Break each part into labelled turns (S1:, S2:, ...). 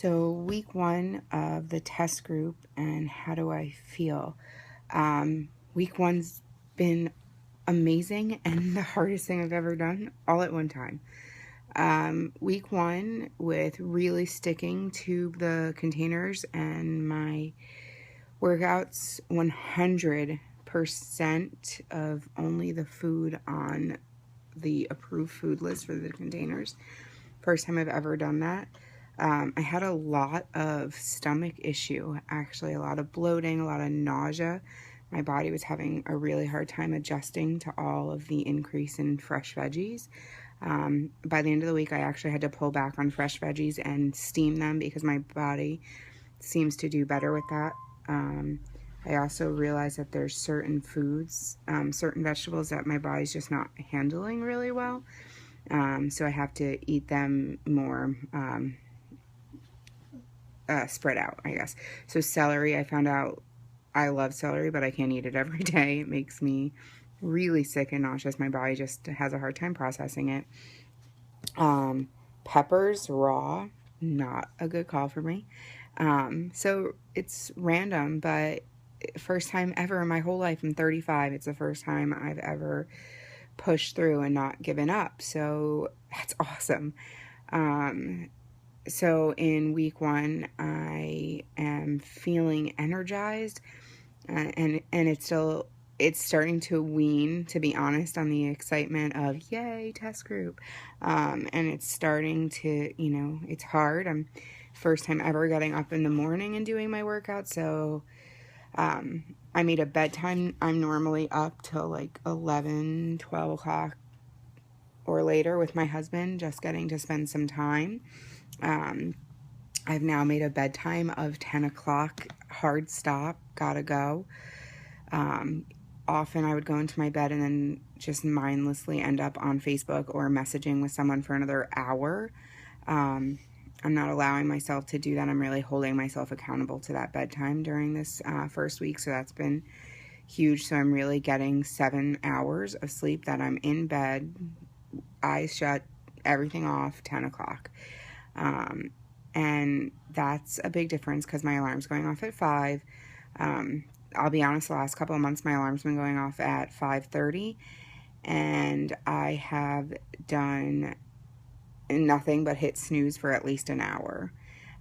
S1: So week one of the test group, and how do I feel? Week one's been amazing and the hardest thing I've ever done all at one time. Week one with really sticking to the containers and my workouts, 100% of only the food on the approved food list for the containers. First time I've ever done that. I had a lot of stomach issue, actually, a lot of bloating, a lot of nausea. My body was having a really hard time adjusting to all of the increase in fresh veggies. By the end of the week, I actually had to pull back on fresh veggies and steam them because my body seems to do better with that. I also realized that there's certain foods, certain vegetables that my body's just not handling really well. So I have to eat them more spread out, I guess. So celery, I found out I love celery, but I can't eat it every day. It makes me really sick and nauseous. My body just has a hard time processing it. Peppers raw, not a good call for me. So it's random, but first time ever in my whole life. I'm 35. It's the first time I've ever pushed through and not given up. So that's awesome. So in week one, I am feeling energized, and it's starting to wean, to be honest, on the excitement of yay test group, and it's starting to, it's hard. I'm first time ever getting up in the morning and doing my workout, so I made a bedtime. I'm normally up till like 11, 12 o'clock or later with my husband, just getting to spend some time. I've now made a bedtime of 10 o'clock, hard stop, gotta go. Often I would go into my bed and then just mindlessly end up on Facebook or messaging with someone for another hour. I'm not allowing myself to do that. I'm really holding myself accountable to that bedtime during this first week, so that's been huge. So I'm really getting 7 hours of sleep that I'm in bed, eyes shut, everything off, 10 o'clock. And that's a big difference because my alarm's going off at 5. I'll be honest, the last couple of months my alarm's been going off at 5:30, and I have done nothing but hit snooze for at least an hour.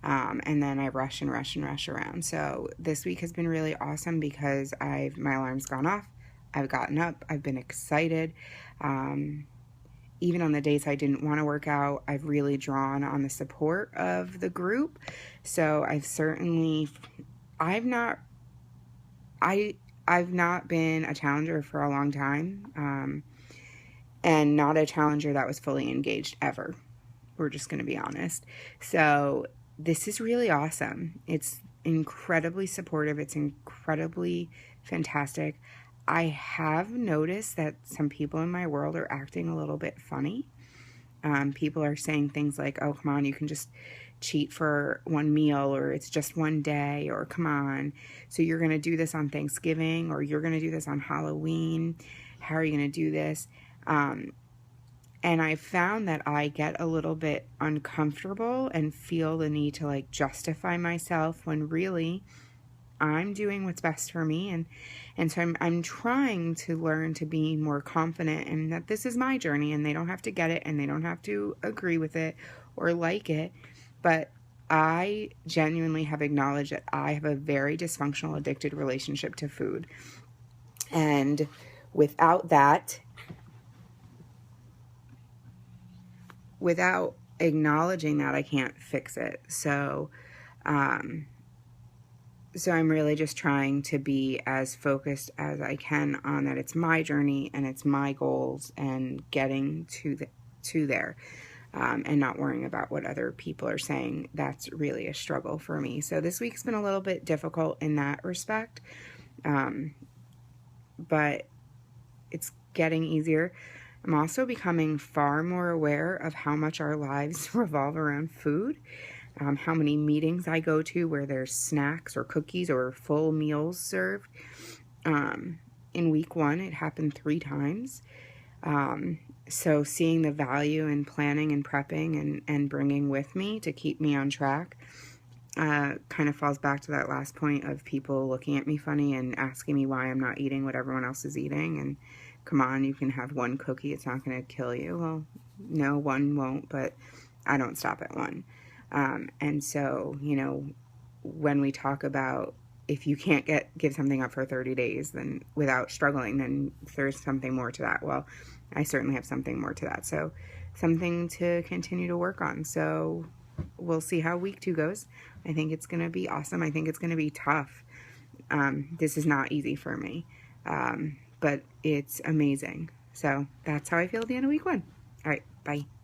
S1: And then I rush around. So this week has been really awesome because my alarm's gone off. I've gotten up. I've been excited. Even on the days I didn't want to work out, I've really drawn on the support of the group. So I've not been a challenger for a long time, and not a challenger that was fully engaged ever. We're just going to be honest. So this is really awesome. It's incredibly supportive. It's incredibly fantastic. I have noticed that some people in my world are acting a little bit funny. People are saying things like, oh, come on, you can just cheat for one meal, or it's just one day, or come on, so you're going to do this on Thanksgiving, or you're going to do this on Halloween. How are you going to do this? And I found that I get a little bit uncomfortable and feel the need to justify myself when really I'm doing what's best for me. And so I'm trying to learn to be more confident and that this is my journey and they don't have to get it and they don't have to agree with it or like it. But I genuinely have acknowledged that I have a very dysfunctional, addicted relationship to food. And without acknowledging that, I can't fix it. So I'm really just trying to be as focused as I can on that it's my journey and it's my goals and getting to there, and not worrying about what other people are saying. That's really a struggle for me. So this week's been a little bit difficult in that respect, but it's getting easier. I'm also becoming far more aware of how much our lives revolve around food. How many meetings I go to where there's snacks or cookies or full meals served. In week one, it happened 3 times. So seeing the value in planning and prepping and bringing with me to keep me on track kind of falls back to that last point of people looking at me funny and asking me why I'm not eating what everyone else is eating. And come on, you can have one cookie, it's not going to kill you. Well, no, one won't, but I don't stop at one. And so, when we talk about if you can't give something up for 30 days then without struggling, then there's something more to that. Well, I certainly have something more to that. So something to continue to work on. So we'll see how week 2 goes. I think it's going to be awesome. I think it's going to be tough. This is not easy for me, but it's amazing. So that's how I feel at the end of week 1. All right, bye.